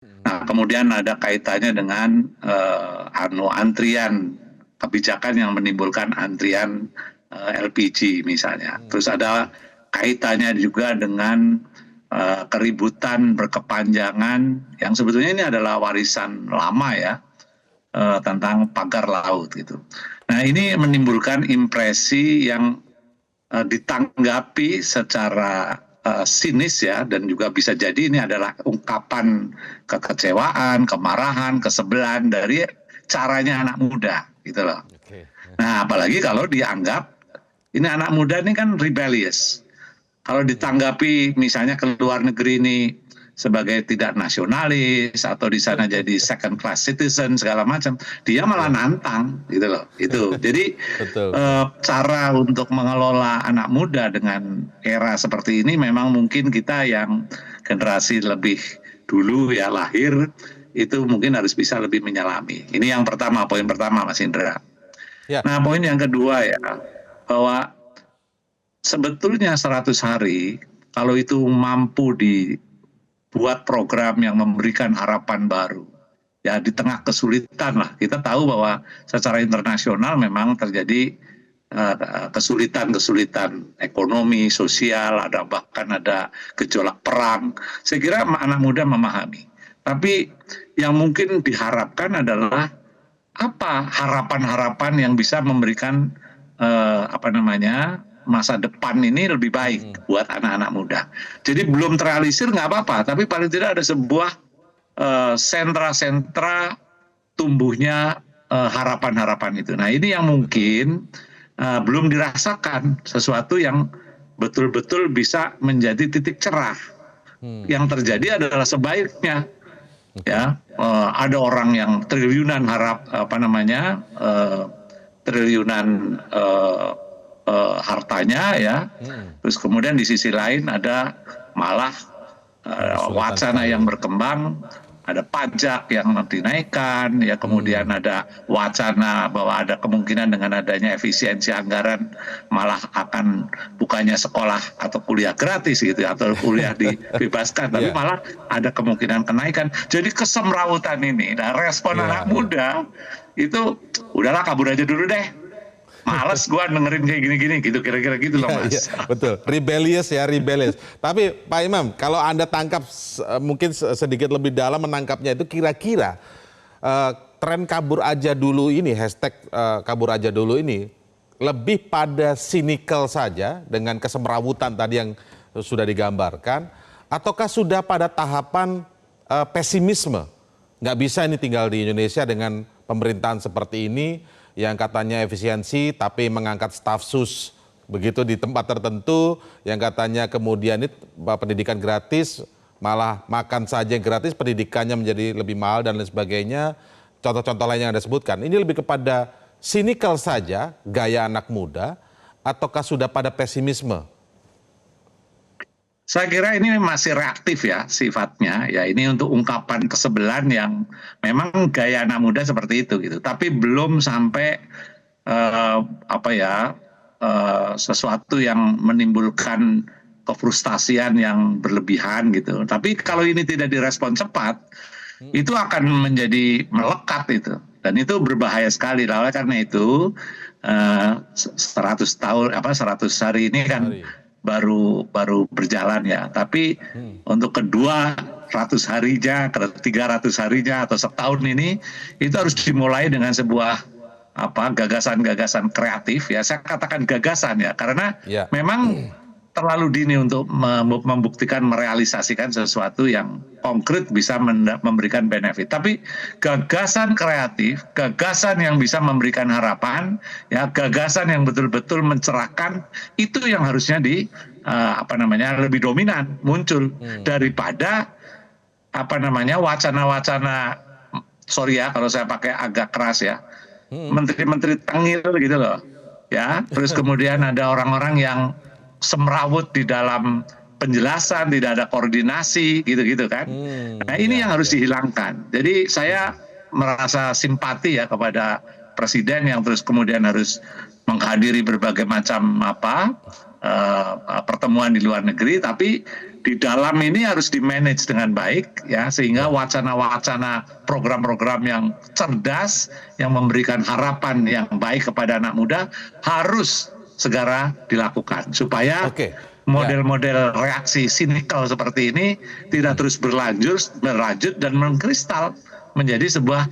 Nah, kemudian ada kaitannya dengan antrian kebijakan yang menimbulkan antrian LPG misalnya. Terus ada kaitannya juga dengan keributan berkepanjangan yang sebetulnya ini adalah warisan lama ya, tentang pagar laut gitu. Nah, ini menimbulkan impresi yang ditanggapi secara sinis ya, dan juga bisa jadi ini adalah ungkapan kekecewaan, kemarahan, kesebelan dari caranya anak muda gitu loh. Oke. Nah, apalagi kalau dianggap ini anak muda ini kan rebellious. Kalau ditanggapi misalnya ke luar negeri ini sebagai tidak nasionalis atau di sana jadi second class citizen segala macam, dia malah nantang gitu loh. Itu. Jadi Betul. cara untuk mengelola anak muda dengan era seperti ini memang mungkin kita yang generasi lebih dulu ya lahir itu mungkin harus bisa lebih menyelami. Ini yang pertama, poin pertama Mas Indra. Ya. Nah, poin yang kedua ya, bahwa sebetulnya 100 hari kalau itu mampu dibuat program yang memberikan harapan baru ya di tengah kesulitan lah. Kita tahu bahwa secara internasional memang terjadi kesulitan-kesulitan ekonomi, sosial, bahkan ada gejolak perang. Saya kira anak muda memahami. Tapi yang mungkin diharapkan adalah apa harapan-harapan yang bisa memberikan masa depan ini lebih baik buat anak-anak muda. Jadi belum terrealisir nggak apa-apa, tapi paling tidak ada sebuah sentra-sentra tumbuhnya harapan-harapan itu. Nah, ini yang mungkin belum dirasakan sesuatu yang betul-betul bisa menjadi titik cerah. Yang terjadi adalah sebaiknya ya ada orang yang triliunan triliunan hartanya ya, terus kemudian di sisi lain ada malah wacana yang berkembang, ada pajak yang dinaikkan ya, kemudian ada wacana bahwa ada kemungkinan dengan adanya efisiensi anggaran malah akan bukannya sekolah atau kuliah gratis gitu ya, atau kuliah dibebaskan, tapi malah ada kemungkinan kenaikan. Jadi kesemrawutan ini, nah respon anak muda itu udahlah kabur aja dulu deh. Males gua dengerin kayak gini-gini gitu, kira-kira gitu loh Mas. Ya, betul, rebellious ya, rebellious. Tapi Pak Imam, kalau Anda tangkap mungkin sedikit lebih dalam menangkapnya itu kira-kira tren kabur aja dulu ini, hashtag kabur aja dulu ini lebih pada cynical saja dengan kesemrawutan tadi yang sudah digambarkan, ataukah sudah pada tahapan pesimisme? Nggak bisa ini tinggal di Indonesia dengan pemerintahan seperti ini, yang katanya efisiensi tapi mengangkat staf sus begitu di tempat tertentu, yang katanya kemudian itu pendidikan gratis, malah makan saja yang gratis, pendidikannya menjadi lebih mahal dan lain sebagainya. Contoh-contoh lain yang Anda sebutkan, ini lebih kepada cynical saja, gaya anak muda, ataukah sudah pada pesimisme? Saya kira ini masih reaktif ya sifatnya, ya ini untuk ungkapan kesebelan yang memang gaya anak muda seperti itu gitu, tapi belum sampai sesuatu yang menimbulkan kefrustasian yang berlebihan gitu. Tapi kalau ini tidak direspon cepat, itu akan menjadi melekat itu, dan itu berbahaya sekali. Oleh karena itu 100 hari ini kan baru berjalan ya, tapi untuk kedua 100 harinya, 300 harinya atau setahun ini itu harus dimulai dengan sebuah gagasan-gagasan kreatif ya. Saya katakan gagasan ya karena memang terlalu dini untuk membuktikan, merealisasikan sesuatu yang konkret bisa memberikan benefit. Tapi gagasan kreatif, gagasan yang bisa memberikan harapan, ya gagasan yang betul-betul mencerahkan, itu yang harusnya lebih dominan muncul daripada wacana-wacana, sorry ya kalau saya pakai agak keras ya, menteri-menteri tengil gitu loh, ya. Terus kemudian ada orang-orang yang semrawut di dalam penjelasan, tidak ada koordinasi gitu-gitu kan. Nah, ini yang harus dihilangkan. Jadi saya merasa simpati ya kepada presiden yang terus kemudian harus menghadiri berbagai macam pertemuan di luar negeri, tapi di dalam ini harus di-manage dengan baik ya, sehingga wacana-wacana program-program yang cerdas yang memberikan harapan yang baik kepada anak muda harus segera dilakukan supaya model-model reaksi sinikal seperti ini tidak terus berlanjut dan mengkristal menjadi sebuah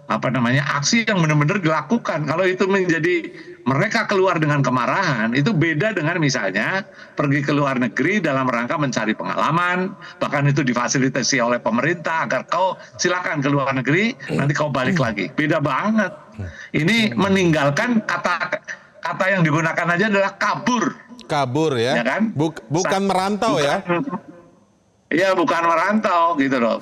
aksi yang benar-benar dilakukan. Kalau itu menjadi mereka keluar dengan kemarahan, itu beda dengan misalnya pergi ke luar negeri dalam rangka mencari pengalaman, bahkan itu difasilitasi oleh pemerintah agar kau silakan ke luar negeri, nanti kau balik lagi. Beda banget. Ini meninggalkan kata yang digunakan aja adalah kabur. Kabur ya kan? Bukan merantau ya? Iya, bukan merantau gitu loh.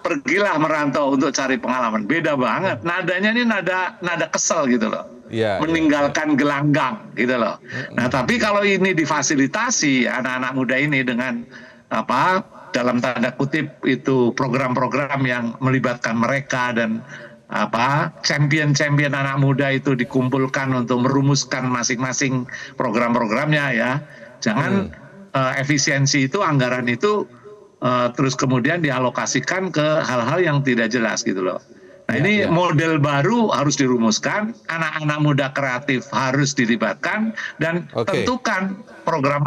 Pergilah merantau untuk cari pengalaman. Beda banget. Nadanya ini nada kesel gitu loh. Meninggalkan gelanggang gitu loh. Nah, tapi kalau ini difasilitasi anak-anak muda ini dengan dalam tanda kutip itu program-program yang melibatkan mereka dan champion-champion anak muda itu dikumpulkan untuk merumuskan masing-masing program-programnya ya. Jangan efisiensi itu, anggaran itu terus kemudian dialokasikan ke hal-hal yang tidak jelas gitu loh. Nah ini model baru harus dirumuskan, anak-anak muda kreatif harus dilibatkan dan tentukan program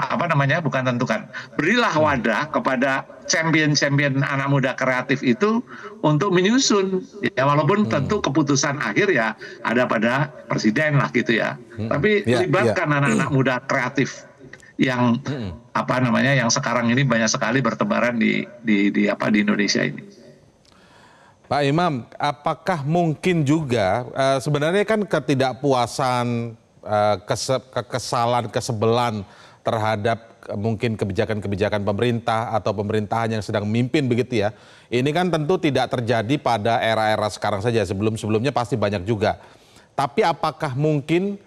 berilah wadah kepada champion-champion anak muda kreatif itu untuk menyusun ya, walaupun tentu keputusan akhir ya ada pada presiden lah gitu ya. Tapi libatkan anak-anak muda kreatif yang yang sekarang ini banyak sekali bertebaran di Indonesia ini. Pak Imam, apakah mungkin juga sebenarnya kan ketidakpuasan, kekesalan, kesebelan terhadap mungkin kebijakan-kebijakan pemerintah atau pemerintahan yang sedang memimpin begitu ya. Ini kan tentu tidak terjadi pada era-era sekarang saja, sebelum-sebelumnya pasti banyak juga. Tapi apakah mungkin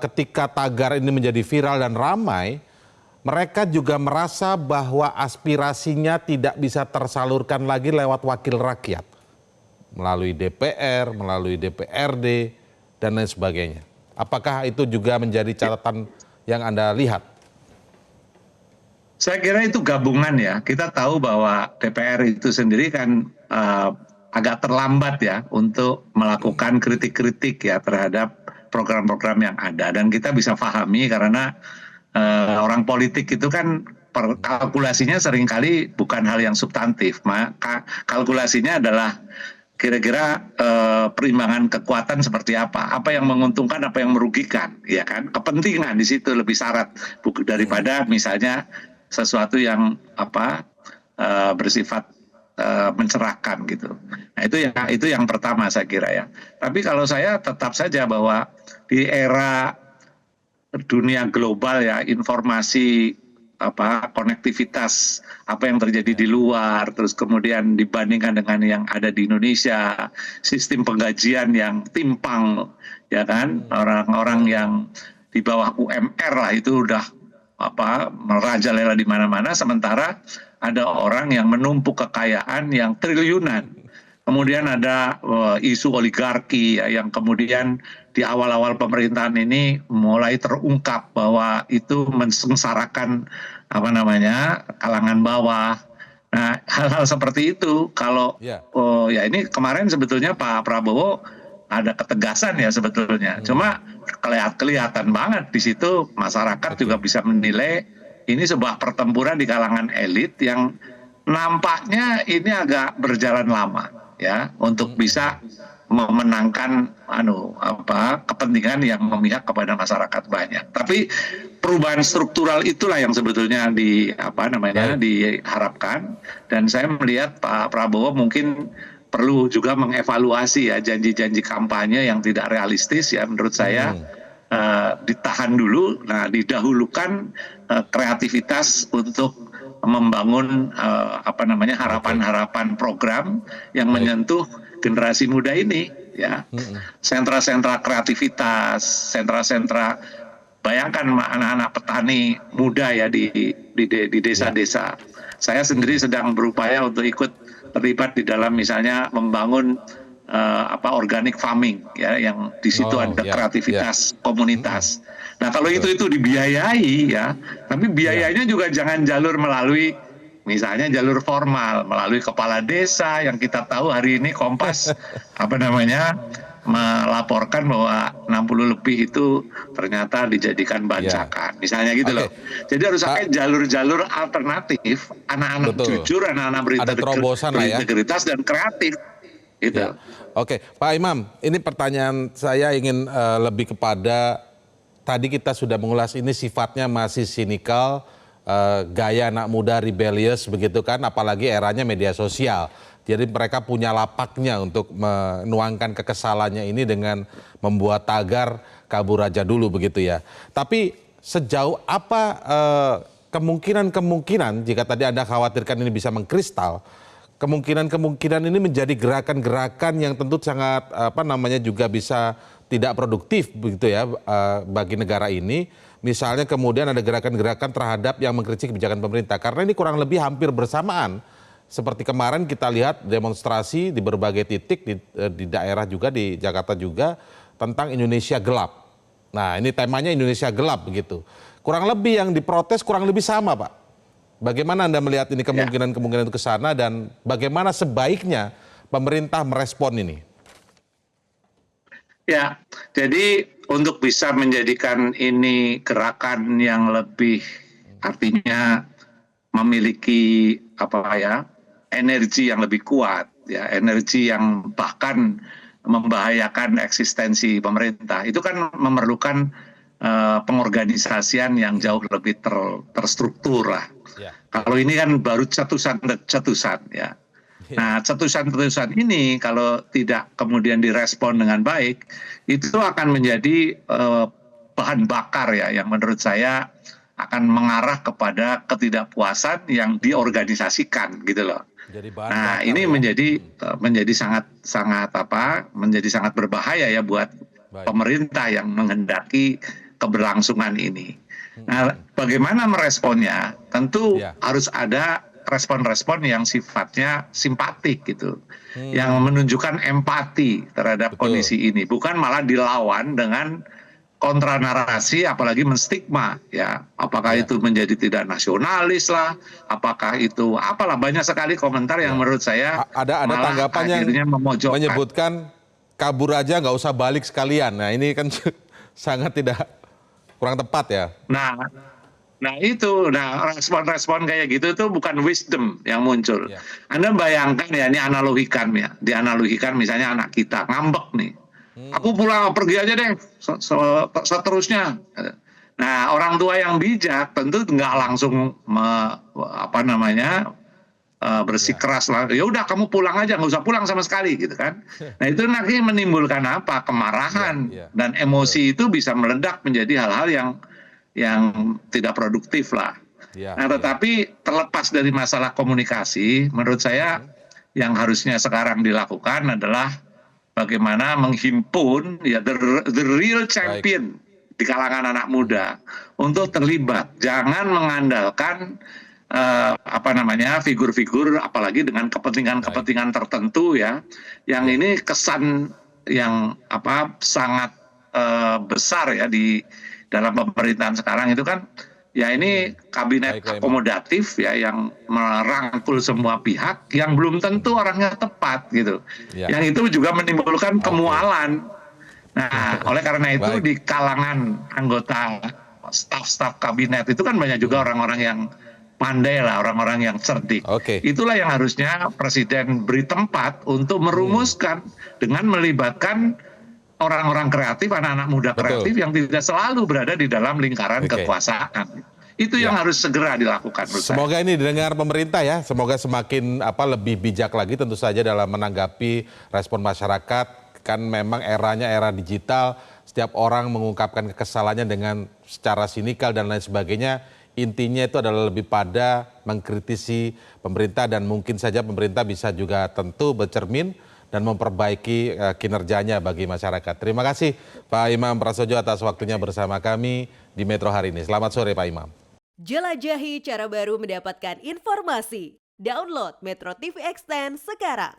ketika tagar ini menjadi viral dan ramai, mereka juga merasa bahwa aspirasinya tidak bisa tersalurkan lagi lewat wakil rakyat? Melalui DPR, melalui DPRD, dan lain sebagainya. Apakah itu juga menjadi catatan yang Anda lihat? Saya kira itu gabungan ya. Kita tahu bahwa DPR itu sendiri kan agak terlambat ya untuk melakukan kritik-kritik ya terhadap program-program yang ada. Dan kita bisa pahami karena orang politik itu kan kalkulasinya seringkali bukan hal yang substantif. Maka kalkulasinya adalah kira-kira perimbangan kekuatan seperti apa yang menguntungkan, apa yang merugikan, ya kan? Kepentingan di situ lebih syarat daripada misalnya sesuatu yang bersifat mencerahkan gitu. Nah itu yang pertama saya kira ya. Tapi kalau saya tetap saja bahwa di era dunia global ya, informasi konektivitas apa yang terjadi di luar, terus kemudian dibandingkan dengan yang ada di Indonesia, sistem penggajian yang timpang, ya kan, orang-orang yang di bawah UMR lah itu udah merajalela di mana-mana, sementara ada orang yang menumpuk kekayaan yang triliunan. Kemudian ada isu oligarki ya, yang kemudian di awal-awal pemerintahan ini mulai terungkap bahwa itu mensengsarakan kalangan bawah. Nah, hal-hal seperti itu kalau ya ini kemarin sebetulnya Pak Prabowo ada ketegasan ya sebetulnya. Cuma kelihatan banget di situ masyarakat juga bisa menilai ini sebuah pertempuran di kalangan elit yang nampaknya ini agak berjalan lama ya untuk bisa memenangkan kepentingan yang memihak kepada masyarakat banyak. Tapi perubahan struktural itulah yang sebetulnya diharapkan, dan saya melihat Pak Prabowo mungkin perlu juga mengevaluasi ya janji-janji kampanye yang tidak realistis ya menurut saya. Ditahan dulu, didahulukan kreativitas untuk membangun harapan-harapan program yang menyentuh generasi muda ini ya. Sentra-sentra kreativitas, sentra-sentra, bayangkan anak-anak petani muda ya di desa-desa. Saya sendiri sedang berupaya untuk ikut terlibat di dalam misalnya membangun organic farming ya, yang di situ Oh, ada ya, kreativitas komunitas. Nah kalau itu dibiayai ya, tapi biayanya juga jangan jalur melalui misalnya jalur formal, melalui kepala desa yang kita tahu hari ini Kompas apa namanya melaporkan bahwa 60 lebih itu ternyata dijadikan ya. bancakan, misalnya gitu Oke, loh. Jadi harus pakai Pak, jalur-jalur alternatif, anak-anak betul. jujur, anak-anak Ada terobosan lah ya. berintegritas dan kreatif. Gitu. Ya, oke, Pak Imam, ini pertanyaan saya ingin lebih kepada tadi kita sudah mengulas ini sifatnya masih sinikal, gaya anak muda rebellious begitu kan, apalagi eranya media sosial. Jadi mereka punya lapaknya untuk menuangkan kekesalannya ini dengan membuat tagar kabur aja dulu begitu ya. Tapi sejauh apa kemungkinan jika tadi Anda khawatirkan ini bisa mengkristal, kemungkinan ini menjadi gerakan-gerakan yang tentu sangat juga bisa tidak produktif begitu ya bagi negara ini. Misalnya kemudian ada gerakan-gerakan terhadap yang mengkritik kebijakan pemerintah karena ini kurang lebih hampir bersamaan. Seperti kemarin kita lihat demonstrasi di berbagai titik di daerah juga di Jakarta juga tentang Indonesia gelap. Nah, ini temanya Indonesia gelap begitu. Kurang lebih yang diprotes kurang lebih sama, Pak. Bagaimana Anda melihat ini kemungkinan-kemungkinan itu ke sana dan bagaimana sebaiknya pemerintah merespon ini? Ya, jadi untuk bisa menjadikan ini gerakan yang lebih artinya memiliki energi yang lebih kuat, ya energi yang bahkan membahayakan eksistensi pemerintah, itu kan memerlukan pengorganisasian yang jauh lebih terstruktur lah. Ya. Kalau ini kan baru cetusan ya. Nah, cetusan-cetusan ini kalau tidak kemudian direspon dengan baik, itu akan menjadi bahan bakar ya, yang menurut saya akan mengarah kepada ketidakpuasan yang diorganisasikan gitu loh. Jadi bahan Nah, bakar ini ya. menjadi sangat berbahaya ya buat Baik. pemerintah yang menghendaki keberlangsungan ini. Nah, bagaimana meresponnya? Tentu Ya. harus ada respon-respon yang sifatnya simpatik gitu, yang menunjukkan empati terhadap Betul. kondisi ini, bukan malah dilawan dengan kontra narasi, apalagi menstigma ya, apakah Ya. itu menjadi tidak nasionalis lah, apakah itu apalah, banyak sekali komentar yang Ya. menurut saya Ada malah tanggapan yang akhirnya memojokkan. menyebutkan kabur aja nggak usah balik sekalian. Nah ini kan sangat kurang tepat ya. Nah itu, respon-respon kayak gitu itu bukan wisdom yang muncul. Ya. Anda bayangkan ya, ini dianalogikan misalnya anak kita ngambek nih. Aku pulang, pergi aja deh, seterusnya. Nah, orang tua yang bijak tentu nggak langsung bersikeras lah. Ya udah kamu pulang aja, nggak usah pulang sama sekali gitu kan. Nah itu nanti menimbulkan apa? Kemarahan dan emosi itu bisa meledak menjadi hal-hal yang tidak produktif lah. Nah, tetapi terlepas dari masalah komunikasi, menurut saya yang harusnya sekarang dilakukan adalah bagaimana menghimpun ya the real champion di kalangan anak muda untuk terlibat. Jangan mengandalkan figur-figur apalagi dengan kepentingan tertentu ya, yang ini kesan yang sangat besar ya di dalam pemerintahan sekarang itu kan ya, ini kabinet akomodatif ya, yang merangkul semua pihak yang belum tentu orangnya tepat gitu. Yang itu juga menimbulkan kemualan. Nah, oleh karena itu di kalangan anggota staf-staf kabinet itu kan banyak juga orang-orang yang pandai lah, orang-orang yang cerdik. Itulah yang harusnya Presiden beri tempat untuk merumuskan dengan melibatkan orang-orang kreatif, anak-anak muda kreatif yang tidak selalu berada di dalam lingkaran kekuasaan. Itu yang harus segera dilakukan. Semoga ini didengar pemerintah ya, semoga semakin lebih bijak lagi tentu saja dalam menanggapi respon masyarakat. Kan memang eranya era digital, setiap orang mengungkapkan kekesalannya dengan secara sinikal dan lain sebagainya. Intinya itu adalah lebih pada mengkritisi pemerintah dan mungkin saja pemerintah bisa juga tentu bercermin dan memperbaiki kinerjanya bagi masyarakat. Terima kasih Pak Imam Prasojo atas waktunya bersama kami di Metro hari ini. Selamat sore Pak Imam. Jelajahi cara baru mendapatkan informasi. Download Metro TV Extend sekarang.